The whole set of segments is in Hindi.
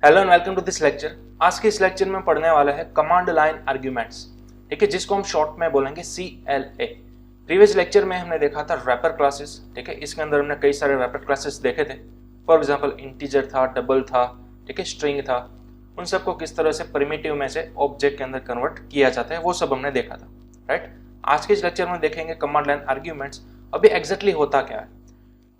Hello and welcome to this lecture. आज के इस लेक्चर में पढ़ने वाला है कमांड लाइन आर्ग्यूमेंट्स, ठीक है, जिसको हम शॉर्ट में बोलेंगे CLA। प्रीवियस लेक्चर में हमने देखा था रैपर क्लासेस, ठीक है। इसके अंदर हमने कई सारे रैपर क्लासेस देखे थे। फॉर एग्जांपल इंटीजर था, डबल था, ठीक है, स्ट्रिंग था। उन सबको किस तरह से प्रिमिटिव में से ऑब्जेक्ट के अंदर कन्वर्ट किया जाता है वो सब हमने देखा था, राइट। आज के इस लेक्चर में देखेंगे कमांड लाइन आर्ग्यूमेंट्स अभी एग्जैक्टली होता क्या है।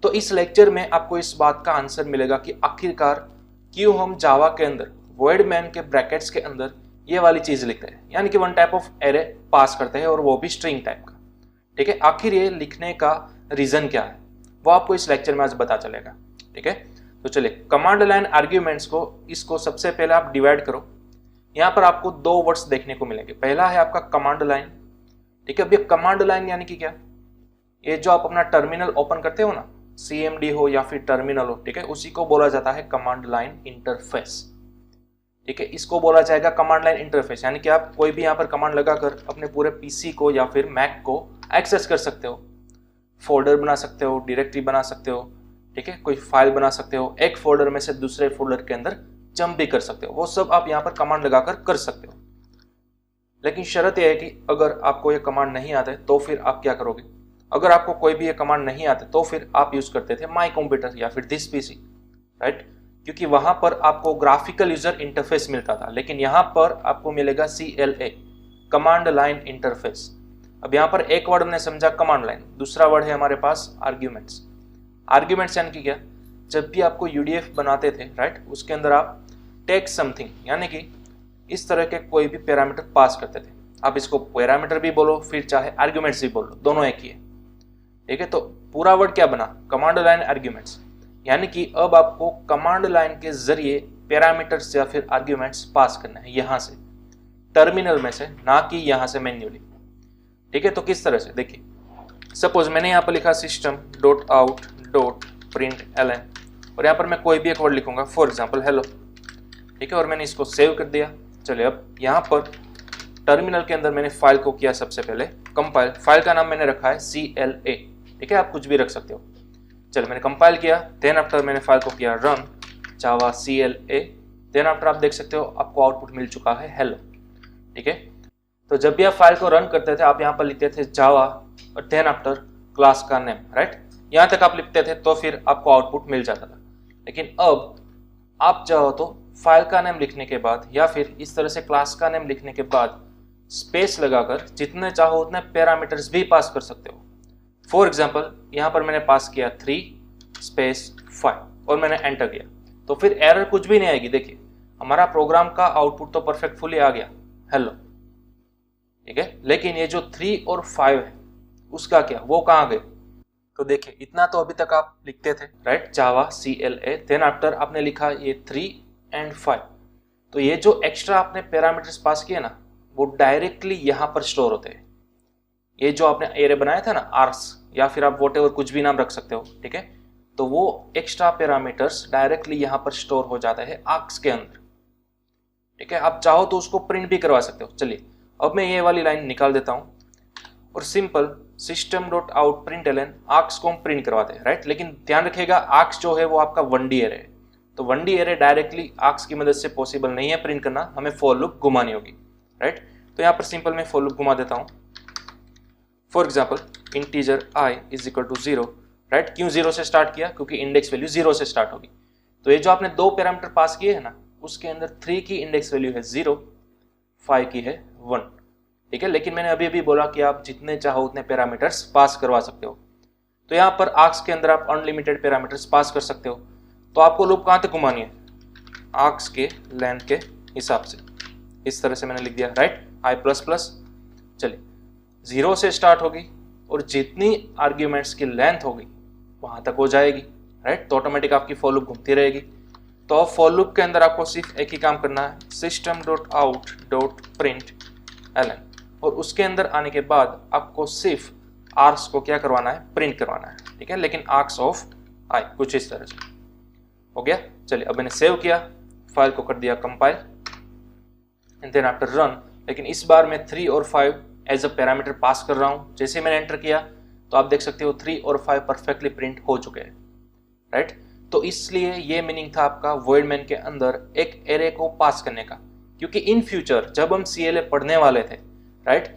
तो इस लेक्चर में आपको इस बात का आंसर मिलेगा कि आखिरकार क्यों हम जावा के अंदर वॉइड मैन के ब्रैकेट्स के अंदर ये वाली चीज लिखते हैं, यानी कि वन टाइप ऑफ एरे पास करते हैं और वो भी स्ट्रिंग टाइप का, ठीक है। आखिर ये लिखने का रीजन क्या है वो आपको इस लेक्चर में आज पता चलेगा, ठीक है। तो चलिए कमांड लाइन आर्ग्यूमेंट्स को इसको सबसे पहले आप डिवाइड करो। यहाँ पर आपको दो वर्ड्स देखने को मिलेंगे। पहला है आपका कमांड लाइन, ठीक है। अब ये कमांड लाइन यानी कि क्या, ये जो आप अपना टर्मिनल ओपन करते हो ना, CMD हो या फिर टर्मिनल हो, ठीक है, उसी को बोला जाता है कमांड लाइन इंटरफेस, ठीक है। इसको बोला जाएगा कमांड लाइन इंटरफेस, यानी कि आप कोई भी यहाँ पर कमांड लगाकर अपने पूरे PC को या फिर मैक को एक्सेस कर सकते हो, फोल्डर बना सकते हो, डायरेक्टरी बना सकते हो, ठीक है, कोई फाइल बना सकते हो, एक फोल्डर में से दूसरे फोल्डर के अंदर जंप भी कर सकते हो। वो सब आप यहाँ पर कमांड लगाकर कर सकते हो। लेकिन शर्त यह है कि अगर आपको ये कमांड नहीं आता है तो फिर आप क्या करोगे। अगर आपको कोई भी ये कमांड नहीं आते तो फिर आप यूज करते थे माई कंप्यूटर या फिर दिस PC, राइट, क्योंकि वहां पर आपको ग्राफिकल यूजर इंटरफेस मिलता था। लेकिन यहाँ पर आपको मिलेगा CLA, कमांड लाइन इंटरफेस। अब यहाँ पर एक वर्ड हमने समझा कमांड लाइन, दूसरा वर्ड है हमारे पास आर्ग्यूमेंट्स। आर्ग्यूमेंट्स यानी कि क्या, जब भी आपको UDF बनाते थे, राइट, उसके अंदर आप टेक समथिंग यानी कि इस तरह के कोई भी पैरामीटर पास करते थे। आप इसको पैरामीटर भी बोलो फिर चाहे आर्ग्यूमेंट्स भी बोलो, दोनों एक ही है, ठीक है। तो पूरा वर्ड क्या बना, कमांड लाइन आर्ग्यूमेंट्स, यानी कि अब आपको कमांड लाइन के जरिए पैरामीटर्स या फिर आर्ग्यूमेंट्स पास करना है यहाँ से टर्मिनल में से, ना कि यहाँ से मैन्युअली, ठीक है। तो किस तरह से, देखिए सपोज मैंने यहाँ पर लिखा system.out.println और यहाँ पर मैं कोई भी एक वर्ड लिखूंगा, फॉर एग्जाम्पल हेलो, ठीक है, और मैंने इसको सेव कर दिया। चलिए अब यहाँ पर टर्मिनल के अंदर मैंने फाइल को किया सबसे पहले कंपाइल। फाइल का नाम मैंने रखा है CLA, ठीक है, आप कुछ भी रख सकते हो। चलो मैंने कंपाइल किया, देन आफ्टर मैंने फाइल को किया रन जावा CLA, देन आफ्टर आप देख सकते हो आपको आउटपुट मिल चुका है हेलो, ठीक है। तो जब भी आप फाइल को रन करते थे आप यहाँ पर लिखते थे जावा और देन आफ्टर क्लास का नेम, राइट, यहाँ तक आप लिखते थे तो फिर आपको आउटपुट मिल जाता था। लेकिन अब आप चाहो तो फाइल का नेम लिखने के बाद या फिर इस तरह से क्लास का नेम लिखने के बाद स्पेस लगाकर जितने चाहो उतने पैरामीटर्स भी पास कर सकते हो। फॉर एग्जाम्पल यहाँ पर मैंने पास किया 3 स्पेस 5 और मैंने एंटर किया, तो फिर एरर कुछ भी नहीं आएगी। देखिए हमारा प्रोग्राम का आउटपुट तो परफेक्टफुली आ गया हेलो, ठीक है। लेकिन ये जो 3 और 5 है उसका क्या, वो कहाँ गए। तो देखिए इतना तो अभी तक आप लिखते थे, राइट, जावा CLA, देन आफ्टर आपने लिखा ये 3 एंड 5। तो ये जो एक्स्ट्रा आपने पैरामीटर्स पास किए ना वो डायरेक्टली यहाँ पर स्टोर होते हैं। ये जो आपने एरे बनाया था ना आर्क्स या फिर आप वॉटेवर कुछ भी नाम रख सकते हो, ठीक है, तो वो एक्स्ट्रा पैरामीटर्स डायरेक्टली यहाँ पर स्टोर हो जाता है आर्क्स के अंदर, ठीक है। आप चाहो तो उसको प्रिंट भी करवा सकते हो। चलिए अब मैं ये वाली लाइन निकाल देता हूँ और सिंपल system.out.println आर्क्स को हम प्रिंट करवाते हैं, राइट। लेकिन ध्यान रखिएगा आर्क्स जो है वो आपका 1D एरे है, तो 1D एरे डायरेक्टली आर्क्स की मदद से पॉसिबल नहीं है प्रिंट करना, हमें फॉर लूप घुमानी होगी, राइट। तो यहाँ पर सिंपल मैं फॉर लूप घुमा देता हूँ। For example integer i is equal to 0, right. क्यों 0 से स्टार्ट किया, क्योंकि इंडेक्स वैल्यू 0 से स्टार्ट होगी। तो ये जो आपने दो पैरामीटर पास किए हैं ना उसके अंदर 3 की इंडेक्स वैल्यू है 0, 5 की है 1, ठीक है। लेकिन मैंने अभी बोला कि आप जितने चाहो उतने पैरामीटर्स पास करवा सकते हो। तो यहाँ पर आर्क्स के अंदर आप अनलिमिटेड पैरामीटर्स पास कर सकते हो। तो आपको लूप कहाँ तक घुमानी है, आर्क्स के लेंथ के हिसाब से। इस तरह से मैंने लिख दिया, राइट, i++। चलिए 0 से स्टार्ट होगी और जितनी आर्ग्यूमेंट्स की लेंथ होगी वहां तक हो जाएगी, राइट। तो ऑटोमेटिक आपकी फॉर लूप घूमती रहेगी। तो फॉर लूप के अंदर आपको सिर्फ एक ही काम करना है, system.out.println, और उसके अंदर आने के बाद आपको सिर्फ आर्क्स को क्या करवाना है, प्रिंट करवाना है, ठीक है। लेकिन आर्क्स ऑफ i कुछ इस तरह से हो गया। चलिए अब मैंने सेव किया, फाइल को कर दिया compile and then after run. लेकिन इस बार मैं 3 और 5 एज अ पैरामीटर पास कर रहा हूं। जैसे मैंने एंटर किया तो आप देख सकते हो 3 और 5 परफेक्टली प्रिंट हो चुके हैं, राइट। तो इसलिए ये मीनिंग था आपका वॉइड मेन के अंदर एक एरे को पास करने का, क्योंकि इन फ्यूचर जब हम CLA पढ़ने वाले थे, राइट,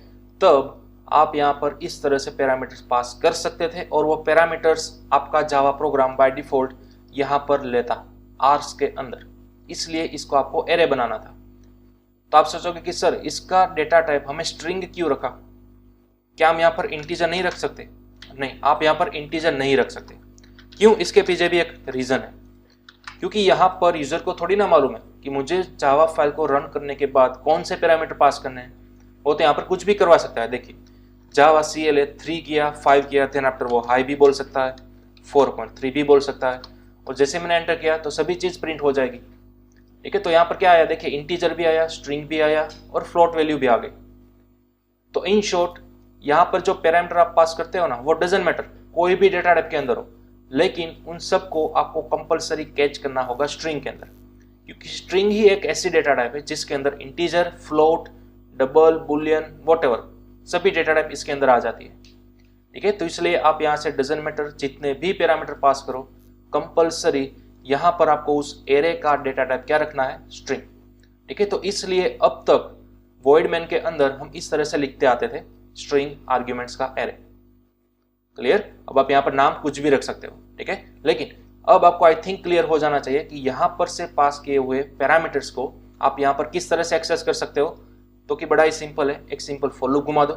तब आप यहाँ पर इस तरह से पैरामीटर्स पास कर सकते थे और वो पैरामीटर्स आपका जावा प्रोग्राम बाय डिफॉल्ट यहाँ पर लेता आर्स के अंदर, इसलिए इसको आपको एरे बनाना था। तो आप सोचोगे कि सर इसका डेटा टाइप हमें स्ट्रिंग क्यों रखा, क्या हम यहाँ पर इंटीजर नहीं रख सकते? नहीं, आप यहाँ पर इंटीजर नहीं रख सकते। क्यों? इसके पीछे भी एक रीजन है, क्योंकि यहाँ पर यूजर को थोड़ी ना मालूम है कि मुझे जावा फाइल को रन करने के बाद कौन से पैरामीटर पास करने हैं। वो तो यहाँ पर कुछ भी करवा सकता है। देखिए, जावा CLA 3 किया, 5 किया, देन आफ्टर वो हाई भी बोल सकता है, 4.3 भी बोल सकता है, और जैसे मैंने एंटर किया तो सभी चीज प्रिंट हो जाएगी। ठीक है, तो यहाँ पर क्या आया, देखिए इंटीजर भी आया, स्ट्रिंग भी आया और फ्लोट वैल्यू भी आ गई। तो इन शॉर्ट यहाँ पर जो पैरामीटर आप पास करते हो ना, वो डजंट मैटर, कोई भी डेटा टाइप के अंदर हो, लेकिन उन सबको आपको कंपलसरी कैच करना होगा स्ट्रिंग के अंदर, क्योंकि स्ट्रिंग ही एक ऐसी डेटा टाइप है जिसके अंदर integer, float, double, Boolean, whatever सभी डेटा टाइप इसके अंदर आ जाती है। ठीक है, तो इसलिए आप यहाँ से डजंट मैटर जितने भी पैरामीटर पास करो, कंपलसरी यहाँ पर आपको उस एरे का डेटा टाइप क्या रखना है, स्ट्रिंग। ठीक है, तो इसलिए अब तक वॉइड मेन के अंदर हम इस तरह से लिखते आते थे, स्ट्रिंग आर्ग्यूमेंट्स का एरे। क्लियर? अब आप यहाँ पर नाम कुछ भी रख सकते हो, ठीक है, लेकिन अब आपको आई थिंक क्लियर हो जाना चाहिए कि यहाँ पर से पास किए हुए पैरामीटर्स को आप यहाँ पर किस तरह से एक्सेस कर सकते हो। तो कि बड़ा ही सिंपल है, एक सिंपल फॉर लूप घुमा दो।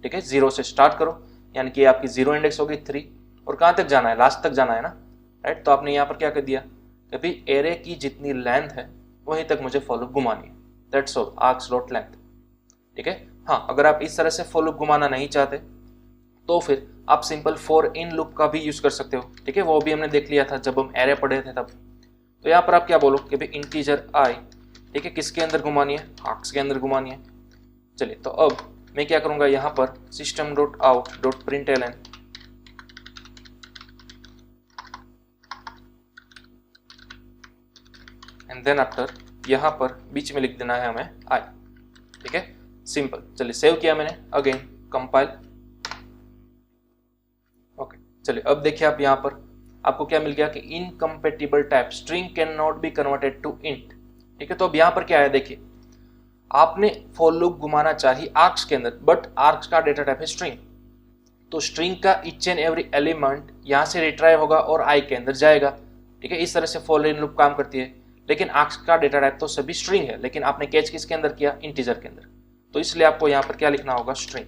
ठीक है, 0 से स्टार्ट करो, यानी कि आपकी 0 इंडेक्स होगी 3, और कहाँ तक जाना है, लास्ट तक जाना है ना, राइट। तो आपने यहाँ पर क्या कर दिया कि भाई एरे की जितनी लेंथ है वहीं तक मुझे फॉर लूप घुमानी है, that's all, arcs dot length. ठीक है, हाँ, अगर आप इस तरह से फॉर लूप घुमाना नहीं चाहते तो फिर आप सिंपल फॉर इन लूप का भी यूज कर सकते हो। ठीक है, वो भी हमने देख लिया था जब हम एरे पढ़े थे तब। तो यहाँ पर आप क्या बोलो कि भाई इंटीजर आई, ठीक है, किसके अंदर घुमानी है, आर्क्स के अंदर घुमानी है। चलिए, तो अब मैं क्या करूंगा, यहाँ पर system dot out dot println and then after यहाँ पर बीच में लिख देना है हमें आई। ठीक है, सिंपल। चलिए, सेव किया मैंने, अगेन कंपाइल। ओके, चलिए अब देखिए आप यहाँ पर आपको क्या मिल गया कि incompatible type string can not be converted to int. ठीक है, तो अब यहाँ पर क्या है, देखिए आपने फॉर लूप घुमाना चाहिए आर्क्स के अंदर, बट आर्क्स का डेटा टाइप है स्ट्रिंग, तो स्ट्रिंग का ईच एंड एवरी एलिमेंट यहाँ से रिट्राइव होगा और आई के अंदर जाएगा। ठीक है, इस तरह से फॉर इन लूप काम करती है, लेकिन आर्क्स का डेटा टाइप तो सभी स्ट्रिंग है, लेकिन आपने कैच किसके अंदर किया, इंटीजर के अंदर, तो इसलिए आपको यहाँ पर क्या लिखना होगा, स्ट्रिंग।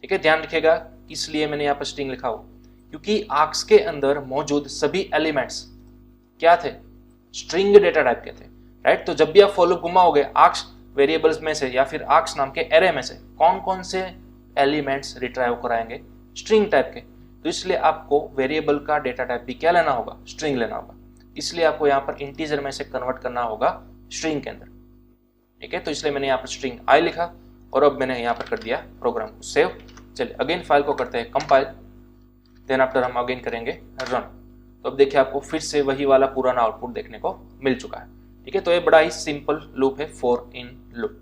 ठीक है, ध्यान रखिएगा इसलिए मैंने यहाँ पर स्ट्रिंग लिखा हो, क्योंकि आर्क्स के अंदर मौजूद सभी एलिमेंट्स क्या थे, स्ट्रिंग डेटा टाइप के थे, राइट। तो जब भी आप फॉर लूप घुमाओगे आर्क्स वेरिएबल्स में से या फिर आर्क्स नाम के एरे में से कौन कौन से एलिमेंट्स रिट्राइव कराएंगे, स्ट्रिंग टाइप के, तो इसलिए आपको वेरिएबल का डेटा टाइप भी क्या लेना होगा, स्ट्रिंग लेना होगा, इसलिए आपको यहाँ पर इंटीजर में से कन्वर्ट करना होगा स्ट्रिंग के अंदर। ठीक है, तो इसलिए मैंने यहाँ पर स्ट्रिंग आई लिखा और अब मैंने यहाँ पर कर दिया प्रोग्राम को सेव। चलिए अगेन फाइल को करते हैं कंपाइल, देन आफ्टर हम अगेन करेंगे रन। तो अब देखिए आपको फिर से वही वाला पुराना आउटपुट देखने को मिल चुका है। ठीक है, तो ये बड़ा ही सिंपल लूप है, फॉर इन लूप।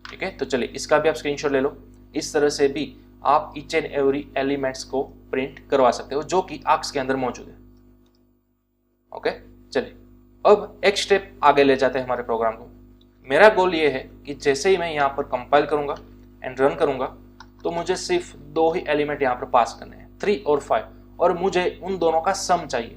ठीक है, तो चलिए इसका भी आप स्क्रीनशॉट ले लो। इस तरह से भी आप ईच एंड एवरी एलिमेंट्स को प्रिंट करवा सकते हो जो कि आर्क्स के अंदर मौजूद है। ओके, चलिए अब एक स्टेप आगे ले जाते हैं हमारे प्रोग्राम को। मेरा गोल ये है कि जैसे ही मैं यहाँ पर कंपाइल करूंगा एंड रन करूंगा तो मुझे सिर्फ 2 ही एलिमेंट यहाँ पर पास करने हैं, 3 और 5, और मुझे उन दोनों का सम चाहिए।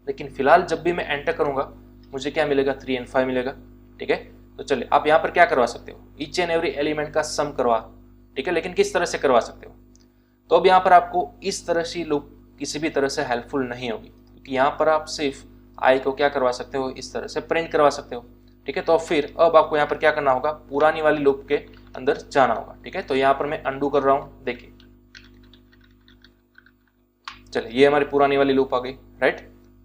लेकिन फिलहाल जब भी मैं एंटर करूंगा मुझे क्या मिलेगा, 3 और 5 मिलेगा। ठीक है, तो चलिए आप यहाँ पर क्या करवा सकते हो, ईच एंड एवरी एलिमेंट का सम करवा। ठीक है, लेकिन किस तरह से करवा सकते हो, तो अब यहाँ पर आपको इस तरह से लूप किसी भी तरह से हेल्पफुल नहीं होगी, क्योंकि यहाँ पर आप सिर्फ आई को क्या करवा सकते हो, इस तरह से प्रिंट करवा सकते हो। ठीक है, तो फिर अब आपको यहाँ पर क्या करना होगा, पुरानी वाली लूप के अंदर जाना होगा। ठीक है, तो यहाँ पर मैं अंडू कर रहा हूँ, देखिए चलिए ये हमारी पुरानी वाली लूप आ गई, राइट।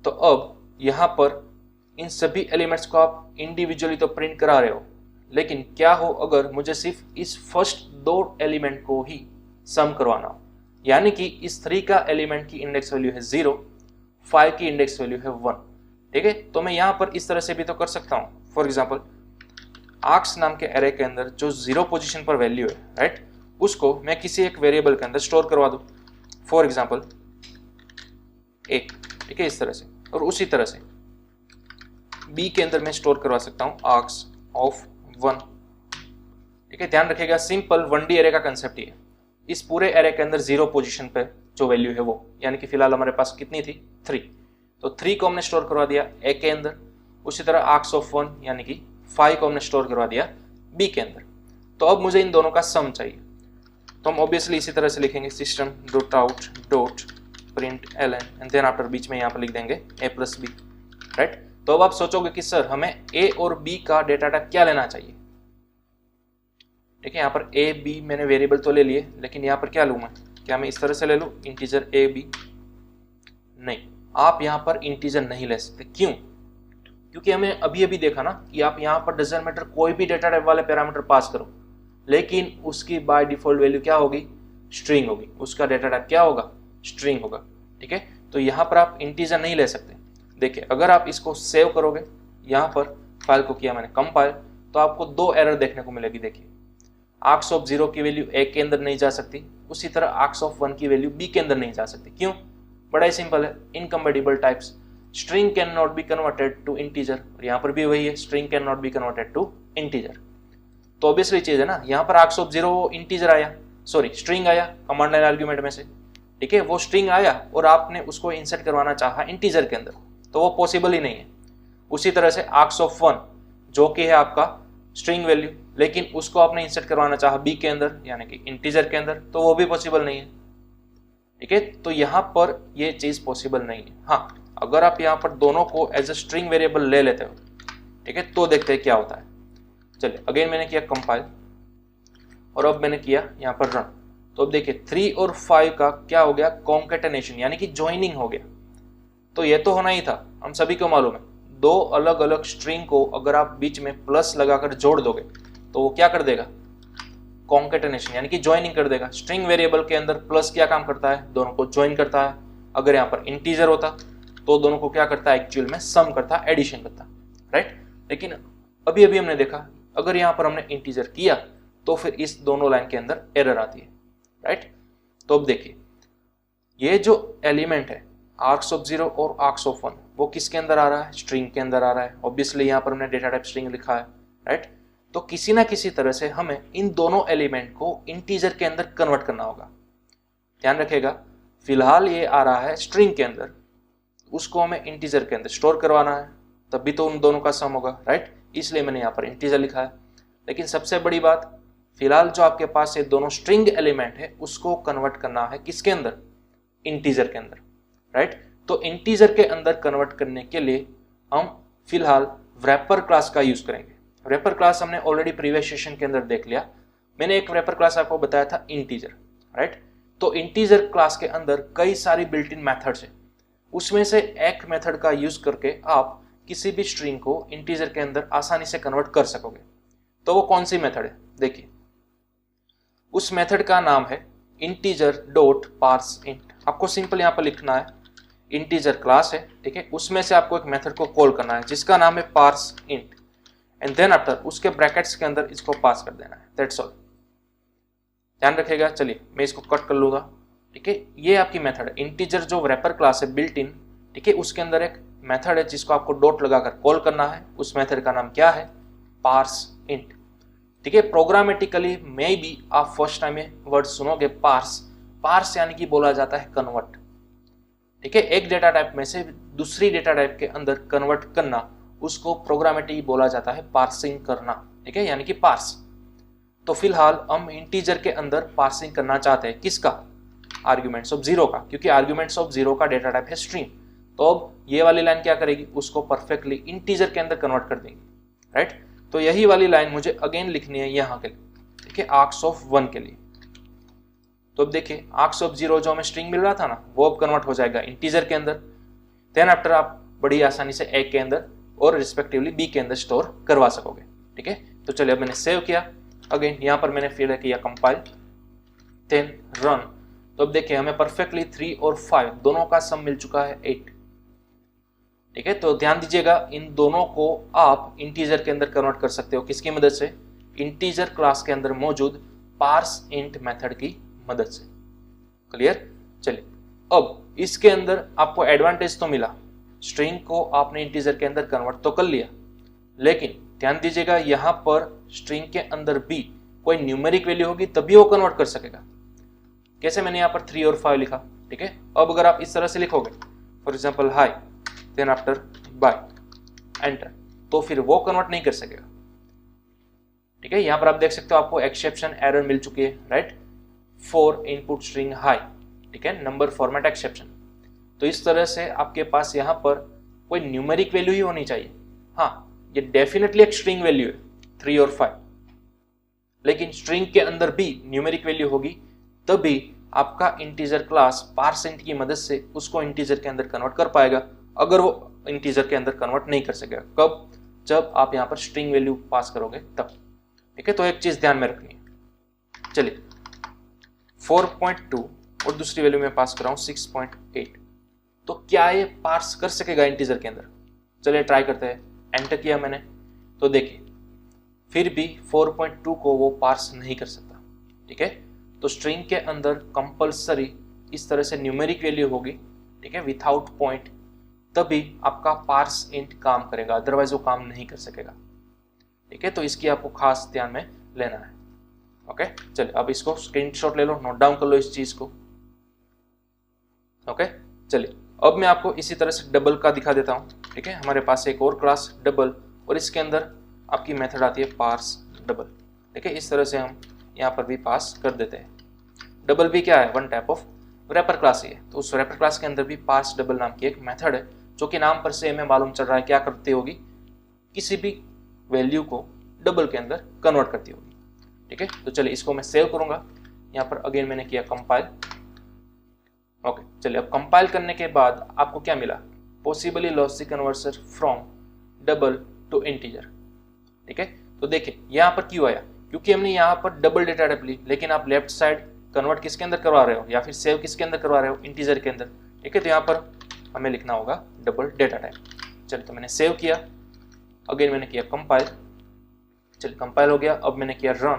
तो अब यहाँ पर इन सभी एलिमेंट्स को आप इंडिविजुअली तो प्रिंट करा रहे हो, लेकिन क्या हो अगर मुझे सिर्फ इस फर्स्ट 2 एलिमेंट को ही सम करवाना हो, यानी कि इस 3 का एलिमेंट की इंडेक्स वैल्यू है 0, 5 की इंडेक्स वैल्यू है 1। ठीक है, तो मैं यहाँ पर इस तरह से भी तो कर सकता हूँ। फॉर एग्जाम्पल आर्क्स नाम के एरे के अंदर जो 0 पोजीशन पर वैल्यू है, राइट, उसको मैं किसी एक वेरिएबल के अंदर स्टोर करवा दूँ, फॉर एग्जाम्पल 1। ठीक है, इस तरह से, और उसी तरह से बी के अंदर मैं स्टोर करवा सकता हूँ आर्क्स ऑफ 1। ठीक है, ध्यान रखिएगा सिंपल 1D एरे का कंसेप्ट ही है। इस पूरे एरे के अंदर 0 पोजीशन पे जो वैल्यू है वो, यानी कि फिलहाल हमारे पास कितनी थी 3, तो 3 को हमने स्टोर करवा दिया ए के अंदर। उसी तरह आर्क्स ऑफ 1 यानी कि 5 को हमने स्टोर करवा दिया बी के अंदर। तो अब मुझे इन दोनों का सम चाहिए, तो हम ऑब्वियसली इसी तरह से लिखेंगे system dot out dot print L N and then after बीच में यहाँ पर लिख देंगे ए प्लस बी, राइट। तो अब आप सोचोगे कि सर हमें ए और बी का डेटा टाइप क्या लेना चाहिए। ठीक है, यहाँ पर ए बी मैंने वेरिएबल तो ले लिए, लेकिन यहाँ पर क्या लूँ मैं, क्या मैं इस तरह से ले लूँ इंटीजर ए बी? नहीं, आप यहाँ पर इंटीजर नहीं ले सकते। क्यों? क्योंकि हमें अभी अभी देखा ना कि आप यहाँ पर डजंट मैटर कोई भी डेटा टाइप वाले पैरामीटर पास करो, लेकिन उसकी बाय डिफॉल्ट वैल्यू क्या होगी, स्ट्रिंग होगी। उसका डेटा टाइप क्या होगा, स्ट्रिंग होगा। ठीक है, तो यहाँ पर आप इंटीजर नहीं ले सकते। देखिए अगर आप इसको सेव करोगे, यहाँ पर फाइल को किया मैंने कंपाइल, तो आपको 2 एरर देखने को मिलेगी। देखिए आर्क्स ऑफ 0 की वैल्यू ए के अंदर नहीं जा सकती, उसी तरह आर्क्स ऑफ 1 की वैल्यू बी के अंदर नहीं जा सकती। क्यों? बड़ा ही सिंपल है, incompatible types. String can not be converted to integer, और यहाँ पर भी वही है, string can not be converted to integer. तो ऑब्वियसली चीज है ना, यहाँ पर आर्क्स ऑफ 0 इंटीजर आया, सॉरी स्ट्रिंग आया कमांड लाइन आर्गुमेंट में से। ठीक है, वो स्ट्रिंग आया और आपने उसको इंसर्ट करवाना चाहा इंटीजर के अंदर, तो वो पॉसिबल ही नहीं है। उसी तरह से आर्क्स ऑफ 1 जो कि है आपका स्ट्रिंग वैल्यू, लेकिन उसको आपने इंसर्ट करवाना चाहा बी के अंदर यानी कि इंटीजर के अंदर, तो वो भी पॉसिबल नहीं है। ठीक है, तो यहाँ पर ये चीज पॉसिबल नहीं है। हाँ, अगर आप यहाँ पर दोनों को एज अ स्ट्रिंग वेरिएबल ले लेते हो, ठीक है, तो देखते हैं क्या होता है। चलिए अगेन मैंने किया कंपाइल और अब मैंने किया यहाँ पर रन। तो अब देखिए 3 और 5 का क्या हो गया, कॉन्केटेनेशन यानी कि ज्वाइनिंग हो गया। तो ये तो होना ही था, हम सभी को मालूम है। 2 अलग अलग स्ट्रिंग को अगर आप बीच में प्लस लगाकर जोड़ दोगे तो वो क्या कर देगा, कॉन्केटेनेशन यानी कि ज्वाइनिंग कर देगा। स्ट्रिंग वेरिएबल के अंदर प्लस क्या काम करता है, दोनों को ज्वाइन करता है। अगर यहाँ पर इंटीजर होता तो दोनों को क्या करता है, एक्चुअल में सम करता, एडिशन करता, राइट। लेकिन अभी अभी हमने देखा अगर यहाँ पर हमने इंटीजर किया तो फिर इस दोनों लाइन के अंदर एरर आती है, राइट। तो अब देखिए ये जो एलिमेंट है आर्क्स ऑफ 0 और आर्क्स ऑफ 1 वो किसके अंदर आ रहा है, स्ट्रिंग के अंदर आ रहा है। ऑब्वियसली यहाँ पर हमने डेटा टाइप स्ट्रिंग लिखा है, राइट। तो किसी ना किसी तरह से हमें इन दोनों एलिमेंट को इंटीजर के अंदर कन्वर्ट करना होगा। ध्यान रखिएगा फिलहाल ये आ रहा है स्ट्रिंग के अंदर, उसको हमें इंटीजर के अंदर स्टोर करवाना है, तब भी तो उन दोनों का सम होगा, राइट। इसलिए मैंने यहाँ पर इंटीजर लिखा है। लेकिन सबसे बड़ी बात, फिलहाल जो आपके पास ये दोनों स्ट्रिंग एलिमेंट है उसको कन्वर्ट करना है किसके अंदर, इंटीजर के अंदर, राइट। तो इंटीजर के अंदर कन्वर्ट करने के लिए हम फिलहाल wrapper क्लास का यूज करेंगे। wrapper क्लास हमने ऑलरेडी प्रीवियस सेशन के अंदर देख लिया। मैंने एक wrapper क्लास आपको बताया था इंटीजर, राइट। तो इंटीजर क्लास के अंदर कई सारी बिल्ट इन मेथड्स है, उसमें से एक मेथड का यूज करके आप किसी भी स्ट्रिंग को इंटीजर के अंदर आसानी से कन्वर्ट कर सकोगे। तो वो कौन सी मेथड है, देखिए उस मेथड का नाम है इंटीजर डॉट पार्स इंट। आपको सिंपल यहाँ पर लिखना है इंटीजर क्लास है, ठीक है, उसमें से आपको एक मेथड को कॉल करना है जिसका नाम है parse int and then after उसके ब्रैकेट्स के अंदर इसको पास कर देना है, दैट्स ऑल। ध्यान रखिएगा। चलिए मैं इसको कट कर लूंगा, ठीक है। ये आपकी मेथड है इंटीजर जो रैपर क्लास है बिल्ट इन, ठीक है, उसके अंदर एक मेथड है जिसको आपको डॉट लगाकर कॉल करना है। उस मेथड का नाम क्या है, पार्स इंट, ठीक है। प्रोग्रामेटिकली मे बी आप फर्स्ट टाइम में वर्ड सुनोगे पार्स, पार्स यानी कि बोला जाता है कन्वर्ट, ठीक है। एक डेटा टाइप में से दूसरी डेटा टाइप के अंदर कन्वर्ट करना, उसको प्रोग्रामेटिक बोला जाता है पार्सिंग करना, ठीक है, यानी कि पार्स। तो फिलहाल हम इंटीजर के अंदर पार्सिंग करना चाहते हैं किसका, आर्ग्यूमेंट्स ऑफ 0 का, क्योंकि आर्ग्यूमेंट्स ऑफ 0 का डेटा टाइप है स्ट्रिंग। तो अब ये वाली लाइन क्या करेगी, उसको परफेक्टली इंटीजर के अंदर कन्वर्ट कर देंगे, राइट। तो यही वाली लाइन मुझे अगेन लिखनी है यहाँ के लिए, ठीक है, आर्क्स ऑफ 1 के लिए। तो अब देखिए आर्क्स ऑफ 0 जो हमें स्ट्रिंग मिल रहा था ना, वो अब कन्वर्ट हो जाएगा इंटीजर के अंदर। देन आफ्टर आप बड़ी आसानी से ए के अंदर और रिस्पेक्टिवली बी के अंदर स्टोर करवा सकोगे, ठीक है। तो चलिए अब मैंने सेव किया, अगेन यहाँ पर मैंने फिर किया कंपाइल, देन रन। तो अब देखिए हमें परफेक्टली 3 और 5 दोनों का सम मिल चुका है 8, ठीक है। तो ध्यान दीजिएगा इन दोनों को आप इंटीजर के अंदर कन्वर्ट कर सकते हो किसकी मदद से, इंटीजर क्लास के अंदर मौजूद पार्स इंट मेथड की मदद से। क्लियर। चलिए अब इसके अंदर आपको एडवांटेज तो मिला, स्ट्रिंग को आपने इंटीजर के अंदर कन्वर्ट तो कर लिया, लेकिन ध्यान दीजिएगा यहाँ पर स्ट्रिंग के अंदर भी कोई न्यूमेरिक वैल्यू होगी तभी वो कन्वर्ट कर सकेगा। कैसे? मैंने यहाँ पर 3 और 5 लिखा, ठीक है। अब अगर आप इस तरह से लिखोगे, for example hi then after bye enter, तो फिर वो कन्वर्ट नहीं कर सकेगा, ठीक है। यहाँ पर आप देख सकते हो आपको एक्सेप्शन एरर मिल चुकी है, right, for input string high, ठीक है, नंबर फॉर्मेट एक्सेप्शन। तो इस तरह से आपके पास यहाँ पर कोई न्यूमेरिक वैल्यू ही होनी चाहिए। हाँ, ये डेफिनेटली एक स्ट्रिंग वैल्यू है 3 और 5, लेकिन स्ट्रिंग के अंदर भी न्यूमेरिक वैल्यू होगी तभी आपका इंटीजर क्लास पार्सेंट की मदद से उसको इंटीजर के अंदर कन्वर्ट कर पाएगा। अगर वो इंटीजर के अंदर कन्वर्ट नहीं कर सकेगा, कब? जब आप यहाँ पर स्ट्रिंग वैल्यू पास करोगे तब, ठीक है। तो एक चीज ध्यान में रखनी है। चलिए 4.2 और दूसरी वैल्यू में पास कर रहा हूँ 6.8, तो क्या ये पार्स कर सकेगा इंटीजर के अंदर? चलिए ट्राई करते हैं। एंटर किया मैंने, तो देखिए फिर भी 4.2 को वो पार्स नहीं कर सकता, ठीक है। तो स्ट्रिंग के अंदर कंपल्सरी इस तरह से न्यूमेरिक वैल्यू होगी, ठीक है, विथआउट पॉइंट, तभी आपका पार्स इंट काम करेगा, अदरवाइज वो काम नहीं कर सकेगा, ठीक है। तो इसकी आपको खास ध्यान में लेना है। ओके, चलिए अब इसको स्क्रीनशॉट ले लो, नोट डाउन कर लो इस चीज को। ओके, चलिए अब मैं आपको इसी तरह से डबल का दिखा देता हूँ, ठीक है। हमारे पास एक और क्लास डबल, और इसके अंदर आपकी मेथड आती है पार्स डबल, ठीक है। इस तरह से हम यहाँ पर भी पास कर देते हैं। डबल भी क्या है? One type of wrapper class ही है। तो उस रैपर क्लास के अंदर भी पार्स डबल नाम की एक मेथड है, जो कि नाम पर से हमें मालूम चल रहा है क्या करती होगी, किसी भी वैल्यू को डबल के अंदर कन्वर्ट करती होगी, ठीक है। तो चलिए इसको मैं सेव करूंगा। यहाँ पर अगेन मैंने किया कंपाइल। ओके, चलिए अब कंपाइल करने के बाद आपको क्या मिला? Possibly logic converter from double two integer, ठीक है। तो देखिए यहाँ पर क्यों आया? क्योंकि हमने यहाँ पर डबल डेटा टाइप ली, लेकिन आप लेफ्ट साइड कन्वर्ट किसके अंदर करवा रहे हो या फिर सेव किसके अंदर करवा रहे हो? इंटीजर के अंदर, ठीक है। तो यहाँ पर हमें लिखना होगा डबल डेटा टाइप। चलिए तो मैंने सेव किया, अगेन मैंने किया कंपाइल। चलिए कंपाइल हो गया, अब मैंने किया रन,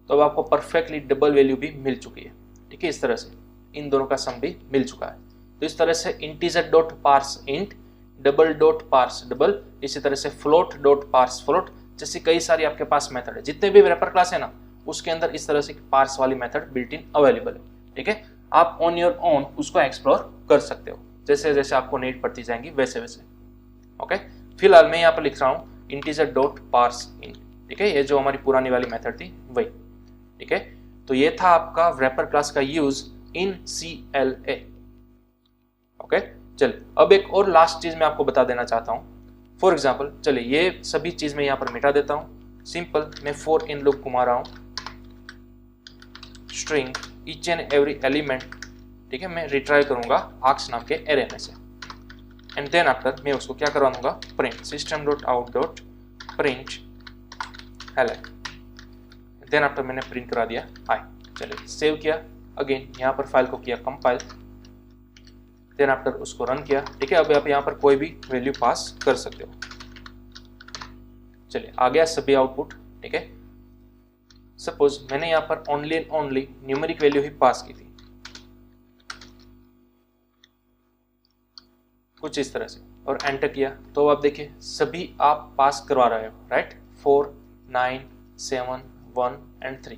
तो अब आपको परफेक्टली डबल वैल्यू भी मिल चुकी है, ठीक है। इस तरह से इन दोनों का सम भी मिल चुका है। तो इस तरह से integer dot parse int, double dot parse double, इसी तरह से फ्लोट डॉट पार्स फ्लोट, जैसी कई सारी आपके पास मेथड है। जितने भी रैपर क्लास है ना, उसके अंदर इस तरह से पार्स वाली मेथड बिल्ट इन अवेलेबल है, ठीक है। आप ऑन योर ओन उसको एक्सप्लोर कर सकते हो, जैसे जैसे आपको नीड पड़ती जाएंगी वैसे वैसे। ओके, फिलहाल मैं यहाँ पर लिख रहा हूँ इंटीजर डॉट पार्स इंट, ठीक है। ये जो हमारी पुरानी वाली मेथड थी वही, ठीक है। तो ये था आपका रैपर क्लास का यूज इन CLA। ओके, चलिए अब एक और लास्ट चीज मैं आपको बता देना चाहता हूँ। फॉर एग्जाम्पल, चलिए ये सभी चीज मैं यहाँ पर मिटा देता हूँ। सिंपल मैं फॉर इन लूप घुमा रहा हूँ, string each and every element, ठीक है, मैं रिट्राई करूंगा आर्क्स नाम के एरे में से, एंड देन आफ्टर मैं उसको क्या करवा दूंगा? Print system dot out dot print hello, then after मैंने प्रिंट करा दिया हाय। चलिए सेव किया, अगेन यहाँ पर फाइल को किया कंपाइल, देन आफ्टर उसको रन किया, ठीक है। अब आप यहाँ पर कोई भी वैल्यू पास कर सकते हो। चलिए आ गया सभी आउटपुट, ठीक है। सपोज मैंने यहाँ पर only and only numeric value ही पास की थी, कुछ इस तरह से, और एंटर किया, तो आप देखिए सभी आप पास करवा रहे हो, राइट, 4, 9, 7, 1 एंड 3।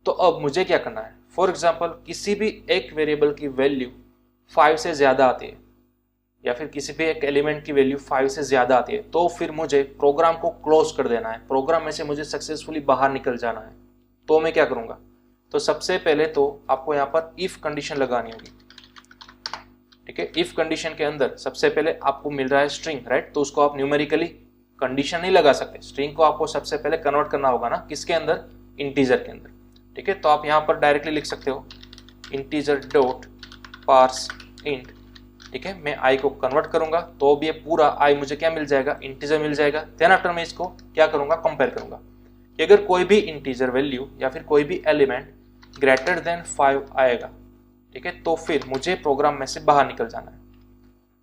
तो अब मुझे क्या करना है? फॉर एग्जाम्पल किसी भी एक वेरिएबल की वैल्यू 5 से ज्यादा आती है, या फिर किसी भी एक एलिमेंट की वैल्यू 5 से ज्यादा आती है, तो फिर मुझे प्रोग्राम को क्लोज कर देना है, प्रोग्राम में से मुझे सक्सेसफुली बाहर निकल जाना है। तो मैं क्या करूंगा? तो सबसे पहले तो आपको यहाँ पर इफ कंडीशन लगानी होगी, ठीक है। इफ कंडीशन के अंदर सबसे पहले आपको मिल रहा है स्ट्रिंग, राइट, तो उसको आप न्यूमेरिकली कंडीशन नहीं लगा सकते। स्ट्रिंग को आपको सबसे पहले कन्वर्ट करना होगा ना, किसके अंदर? इंटीजर के अंदर, ठीक है। तो आप यहाँ पर डायरेक्टली लिख सकते हो इंटीजर डॉट पार्स इंट, ठीक है। मैं आई को कन्वर्ट करूंगा, तो अब ये पूरा आई मुझे क्या मिल जाएगा? इंटीजर मिल जाएगा। देन आफ्टर मैं इसको क्या करूंगा? कंपेयर करूंगा कि अगर कोई भी इंटीजर वैल्यू या फिर कोई भी एलिमेंट ग्रेटर देन 5 आएगा, ठीक है, तो फिर मुझे प्रोग्राम में से बाहर निकल जाना है,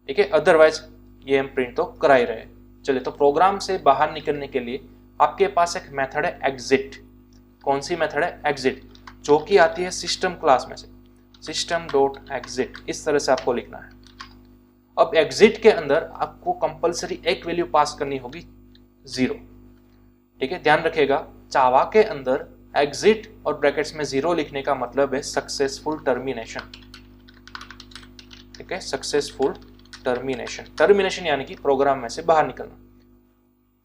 ठीक है। अदरवाइज ये हम प्रिंट तो करा ही रहे। चलिए, तो प्रोग्राम से बाहर निकलने के लिए आपके पास एक मेथड है एग्जिट। कौन सी मेथड है? एग्जिट, जो कि आती है सिस्टम क्लास में से, सिस्टम डॉट एग्जिट। इस तरह से आपको लिखना है। अब एग्जिट के अंदर आपको कंपलसरी एक वैल्यू पास करनी होगी 0। ठीक है, ध्यान रखिएगा जावा के अंदर एग्जिट और ब्रैकेट्स में 0 लिखने का मतलब है सक्सेसफुल टर्मिनेशन। ठीक है, सक्सेसफुल टर्मिनेशन यानी कि प्रोग्राम में से बाहर निकलना।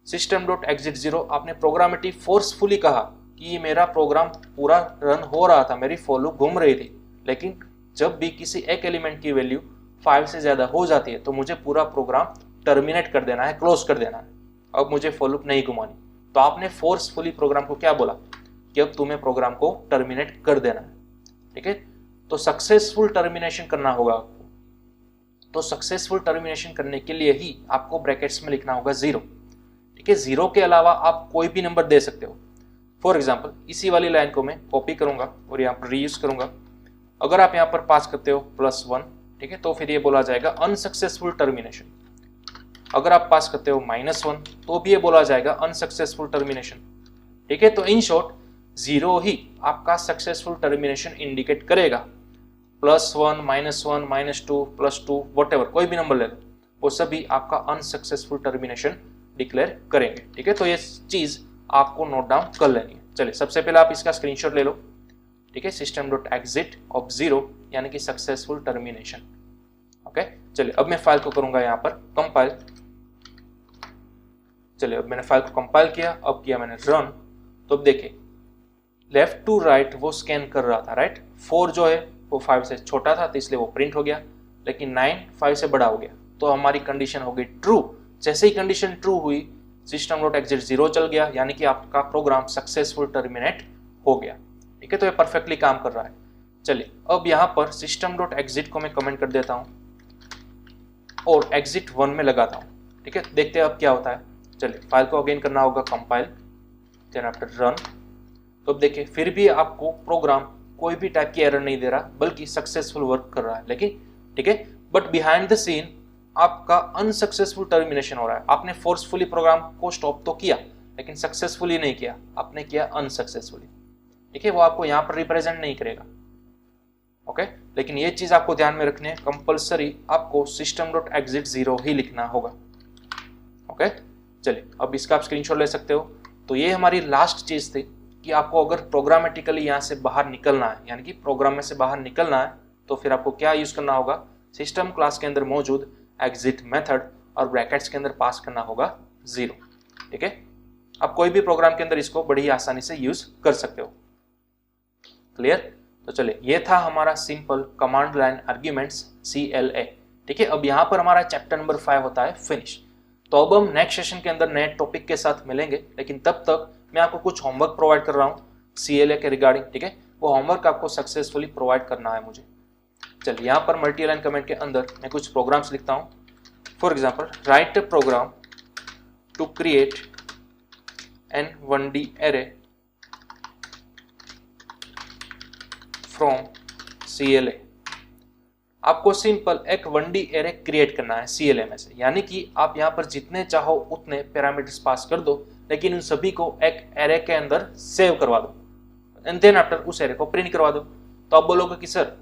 सिस्टम डॉट एग्जिट 0 आपने प्रोग्रामेटिव फोर्सफुली कहा कि ये मेरा प्रोग्राम पूरा रन हो रहा था, मेरी फॉर लूप घूम रही थी, लेकिन जब भी किसी एक एलिमेंट की वैल्यू 5 से ज्यादा हो जाती है तो मुझे पूरा प्रोग्राम टर्मिनेट कर देना है, क्लोज कर देना है। अब मुझे फॉर लूप नहीं घुमानी। तो आपने फोर्सफुली प्रोग्राम को क्या बोला कि अब तुम्हें प्रोग्राम को टर्मिनेट कर देना है। ठीक है, तो सक्सेसफुल टर्मिनेशन करना होगा आपको। तो सक्सेसफुल टर्मिनेशन करने के लिए ही आपको ब्रैकेट्स में लिखना होगा 0। ठीक है, 0 के अलावा आप कोई भी नंबर दे सकते हो। फॉर एग्जाम्पल इसी वाली लाइन को मैं कॉपी करूंगा और यहाँ पर रीयूज करूंगा। अगर आप यहाँ पर पास करते हो +1, ठीक है, तो फिर ये बोला जाएगा अनसक्सेसफुल टर्मिनेशन। अगर आप पास करते हो -1 तो भी ये बोला जाएगा अनसक्सेसफुल टर्मिनेशन। ठीक है, तो इन शॉर्ट 0 ही आपका सक्सेसफुल टर्मिनेशन इंडिकेट करेगा। +1, -1, -2, +2 वॉटेवर कोई भी नंबर ले लो, वो सभी आपका अनसक्सेसफुल टर्मिनेशन डिक्लेयर करेंगे। ठीक है, तो ये चीज आपको नोट डाउन कर लेनी है। चलिए सबसे पहले आप इसका स्क्रीनशॉट ले लो। ठीक है, सिस्टम डॉट एग्जिट ऑफ 0 यानी कि सक्सेसफुल टर्मिनेशन। ओके, चलिए अब मैं फाइल को करूंगा यहाँ पर कंपाइल। चलिए अब मैंने फाइल को कंपाइल किया, अब किया मैंने रन। तो अब देखिए लेफ्ट टू राइट वो स्कैन कर रहा था, राइट। 4 जो है वो 5 से छोटा था तो इसलिए वो प्रिंट हो गया, लेकिन 9 5 से बड़ा हो गया, तो हमारी कंडीशन हो गई ट्रू। जैसे ही कंडीशन ट्रू हुई सिस्टम डॉट एग्जिट 0 चल गया, यानी कि आपका प्रोग्राम सक्सेसफुल टर्मिनेट हो गया। ठीक है, तो ये परफेक्टली काम कर रहा है। चलिए अब यहाँ पर सिस्टम डॉट एग्जिट को मैं कमेंट कर देता हूँ और एग्जिट 1 में लगाता हूँ। ठीक है, देखते हैं अब क्या होता है। चलिए फाइल को अगेन करना होगा कंपाइल, देन आफ्टर रन। तो अब देखिए फिर भी आपको प्रोग्राम कोई भी टाइप की एरर नहीं दे रहा, बल्कि सक्सेसफुल वर्क कर रहा है। लेकिन ठीक है, बट बिहाइंड द सीन आपका अनसक्सेसफुल टर्मिनेशन हो रहा है। आपने फोर्सफुली प्रोग्राम को स्टॉप तो किया, लेकिन सक्सेसफुली नहीं किया, आपने किया अनसक्सेसफुली। ठीक है, वो आपको यहाँ पर रिप्रेजेंट नहीं करेगा। ओके, लेकिन ये चीज आपको ध्यान में रखनी है, कंपल्सरी आपको सिस्टम डॉट एग्जिट 0 ही लिखना होगा। ओके, चलिए अब इसका आप स्क्रीनशॉट ले सकते हो। तो ये हमारी लास्ट चीज थी कि आपको अगर प्रोग्रामेटिकली यहाँ से बाहर निकलना है, यानी कि प्रोग्राम में से बाहर निकलना है, तो फिर आपको क्या यूज करना होगा, सिस्टम क्लास के अंदर मौजूद एग्जिट मेथड और ब्रैकेट्स के अंदर पास करना होगा 0। ठीक है, आप कोई भी प्रोग्राम के अंदर इसको बड़ी आसानी से यूज कर सकते हो। क्लियर? तो चलिए ये था हमारा simple command line arguments CLA। ठीक है, अब यहाँ पर हमारा चैप्टर नंबर 5 होता है फिनिश। तो अब हम नेक्स्ट सेशन के अंदर नए टॉपिक के साथ मिलेंगे, लेकिन तब तक मैं आपको कुछ होमवर्क प्रोवाइड कर रहा हूँ CLA के रिगार्डिंग। ठीक है, वो होमवर्क आपको सक्सेसफुली प्रोवाइड करना है मुझे। चलिए यहाँ पर मल्टी लाइन कमेंट के अंदर मैं कुछ प्रोग्राम्स लिखता हूँ। For example write a program to create an 1D array from CLA। आपको सिंपल एक 1D एरे क्रिएट करना है CLA में से, यानी कि आप यहाँ पर जितने चाहो उतने पैरामीटर्स पास कर दो, लेकिन उन सभी को एक एरे के अंदर सेव करवा दो एंड देन आफ्टर उस एरे को प्रिंट करवा दो। तो आप बोलोगे कि सर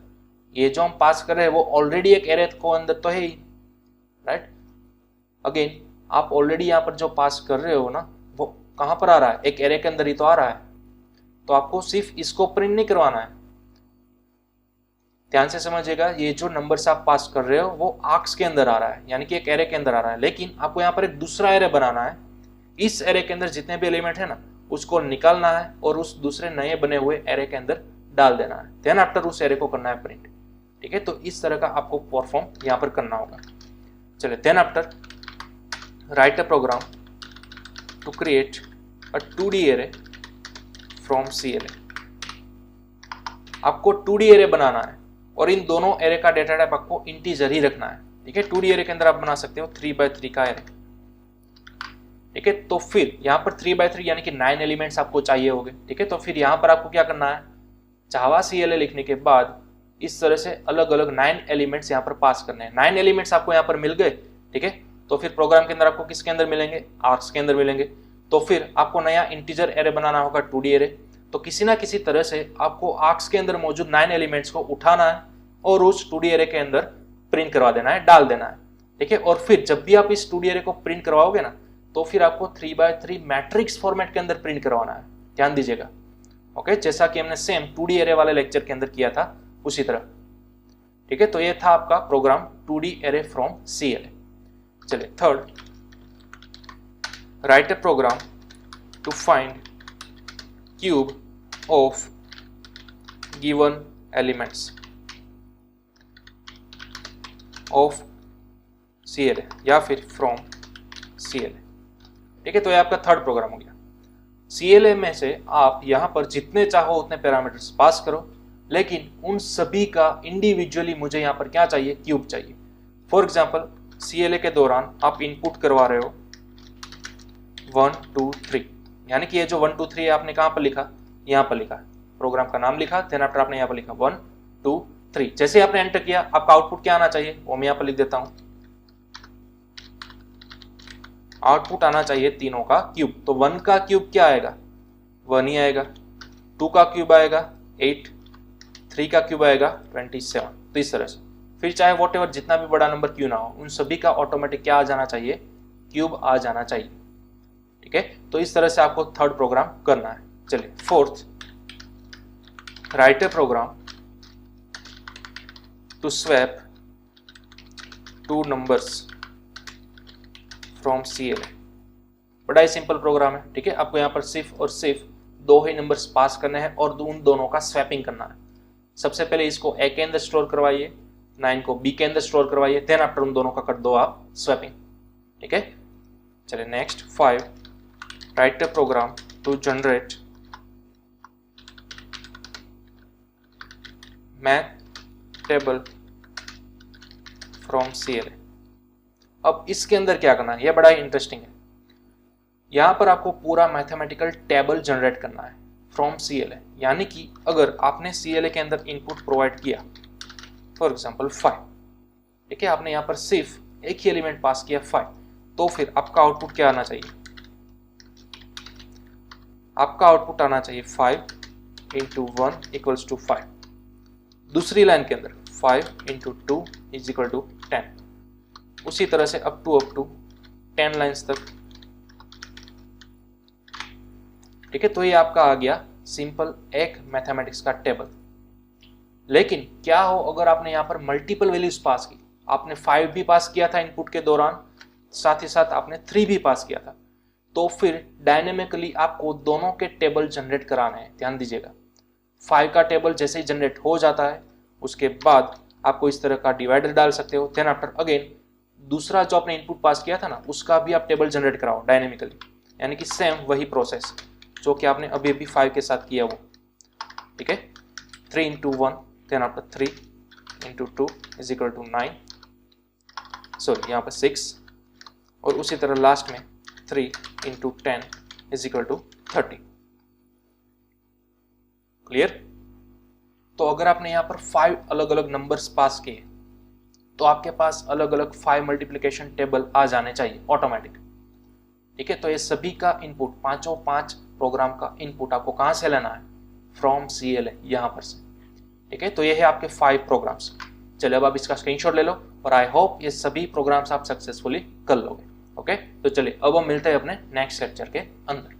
ये जो हम पास कर रहे हैं वो ऑलरेडी एक एरे को अंदर तो है ही, राइट। अगेन आप ऑलरेडी यहाँ पर जो पास कर रहे हो ना, वो कहाँ पर आ रहा है, एक एरे के अंदर ही तो आ रहा है। तो आपको सिर्फ इसको प्रिंट नहीं करवाना है, ध्यान से समझिएगा। ये जो नंबर्स आप पास कर रहे हो वो आर्क्स के अंदर आ रहा है, यानी कि एक एरे के अंदर आ रहा है, लेकिन आपको यहाँ पर एक दूसरा एरे बनाना है। इस एरे के अंदर जितने भी एलिमेंट है ना, उसको निकालना है और उस दूसरे नए बने हुए एरे के अंदर डाल देना है, देन आफ्टर उस एरे को करना है प्रिंट। ठीक है, तो इस तरह का आपको परफॉर्म यहाँ पर करना होगा। चलिए then after write a program to create a 2D array from CLA। आपको 2D एरे बनाना है और इन दोनों एरे का डेटा टाइप आपको इंटीजर ही रखना है। ठीक है, 2D एरे के अंदर आप बना सकते हो 3x3 का एरे। ठीक है, तो फिर यहाँ पर 3x3 यानी कि 9 एलिमेंट्स आपको चाहिए होंगे। ठीक है, तो फिर यहाँ पर आपको क्या करना है, जावा CLA लिखने के बाद इस तरह से अलग अलग 9 एलिमेंट्स यहाँ पर पास करने हैं। 9 एलिमेंट्स आपको यहाँ पर मिल गए। ठीक है, तो फिर प्रोग्राम के अंदर आपको किसके अंदर मिलेंगे, आर्क्स के अंदर मिलेंगे। तो फिर आपको नया इंटीजर एरे बनाना होगा 2D एरे। तो किसी ना किसी तरह से आपको आर्क्स के अंदर मौजूद 9 एलिमेंट्स को उठाना है और उस 2D एरे के अंदर प्रिंट करवा देना है, डाल देना है। ठीक है। और फिर जब भी आप इस 2D एरे को प्रिंट करवाओगे ना, तो फिर आपको 3x3 मैट्रिक्स फॉर्मेट के अंदर प्रिंट करवाना है, ध्यान दीजिएगा। ओके, जैसा कि हमने सेम 2D एरे वाले लेक्चर के अंदर किया था उसी तरह। ठीक है, तो ये था आपका program 2D array from CLA। चलिए third, write a program to find cube of given elements of CLA या फिर फ्रॉम CLA। ठीक है, तो ये आपका थर्ड प्रोग्राम हो गया। CLA में से आप यहां पर जितने चाहो उतने पैरामीटर्स पास करो, लेकिन उन सभी का इंडिविजुअली मुझे यहां पर क्या चाहिए, क्यूब चाहिए। फॉर एग्जांपल CLA के दौरान आप इनपुट करवा रहे हो 1 2 3, यानी कि ये जो 1 2 3 है आपने कहां पर लिखा, यहां पर लिखा, प्रोग्राम का नाम लिखा, देन आफ्टर आपने यहां पर लिखा 1 2 3। जैसे आपने एंटर किया आपका आउटपुट क्या आना चाहिए, वो मैं यहां पर लिख देता हूं। आउटपुट आना चाहिए तीनों का क्यूब। तो 1 का क्यूब क्या आएगा, 1 ही आएगा। 2 का क्यूब आएगा 8, 3 का क्यूब आएगा 27। तो इस तरह से फिर चाहे वॉट एवर जितना भी बड़ा नंबर क्यों ना हो, उन सभी का ऑटोमेटिक क्या आ जाना चाहिए, क्यूब आ जाना चाहिए। ठीक है, तो इस तरह से आपको थर्ड प्रोग्राम करना है। चलिए fourth, write a program to swap 2 numbers from CLA। बड़ा ही सिंपल प्रोग्राम है। ठीक है, आपको यहाँ पर सिर्फ और सिर्फ 2 ही नंबर्स पास करने हैं और उन दोनों का स्वैपिंग करना है। सबसे पहले इसको A के अंदर स्टोर करवाइए, 9 को B के अंदर स्टोर करवाइए, देन आफ्टर उन दोनों का कर दो आप स्वैपिंग। ठीक है, चलिए next 5, write a program to generate math table from CLA। अब इसके अंदर क्या करना है, यह बड़ा ही इंटरेस्टिंग है। यहां पर आपको पूरा मैथमेटिकल टेबल जनरेट करना है फ्रॉम CLA। यानी कि अगर आपने CLA के अंदर इनपुट प्रोवाइड किया, फॉर एग्जांपल 5, ठीक है, आपने यहां पर सिर्फ एक ही एलिमेंट पास किया 5, तो फिर आपका आउटपुट क्या आना चाहिए, आपका आउटपुट आना चाहिए 5 इंटू 1 इक्वल्स टू 5। दूसरी लाइन के अंदर 5 इंटू 2 इज इक्वल टू 10। उसी तरह से अप टू 10 लाइंस तक। ठीक है, तो ये आपका आ गया सिंपल एक मैथमेटिक्स का टेबल। लेकिन क्या हो अगर आपने यहाँ पर मल्टीपल वैल्यूज पास की, आपने 5 भी पास किया था इनपुट के दौरान, साथ ही साथ आपने 3 भी पास किया था, तो फिर डायनेमिकली आपको दोनों के टेबल जनरेट कराने हैं। ध्यान दीजिएगा, 5 का टेबल जैसे ही जनरेट हो जाता है उसके बाद आपको इस तरह का डिवाइडर डाल सकते हो। देन आफ्टर अगेन दूसरा जो आपने इनपुट पास किया था ना, उसका भी आप टेबल जनरेट कराओ डायनेमिकली, यानी कि सेम वही प्रोसेस जो कि आपने अभी अभी 5 के साथ किया वो। ठीक है, 3 into 1 then after 3 into 2 is equal to 9, sorry यहाँ पर 6, और उसी तरह लास्ट में 3 into 10 is equal to 30। Clear? तो अगर आपने यहाँ पर 5 अलग अलग नंबर्स पास किए तो आपके पास अलग अलग 5 मल्टीप्लिकेशन टेबल आ जाने चाहिए ऑटोमेटिक। ठीक है, तो ये सभी का इनपुट, 5 प्रोग्राम का इनपुट आपको कहां से लेना है, फ्रॉम CLA, यहां पर से। ठीक है, तो ये है आपके 5 प्रोग्राम्स। चलिए अब आप इसका स्क्रीनशॉट ले लो और आई होप ये सभी प्रोग्राम्स आप सक्सेसफुली कर लोगे। ओके, तो चलिए अब हम मिलते हैं अपने नेक्स्ट लेक्चर के अंदर।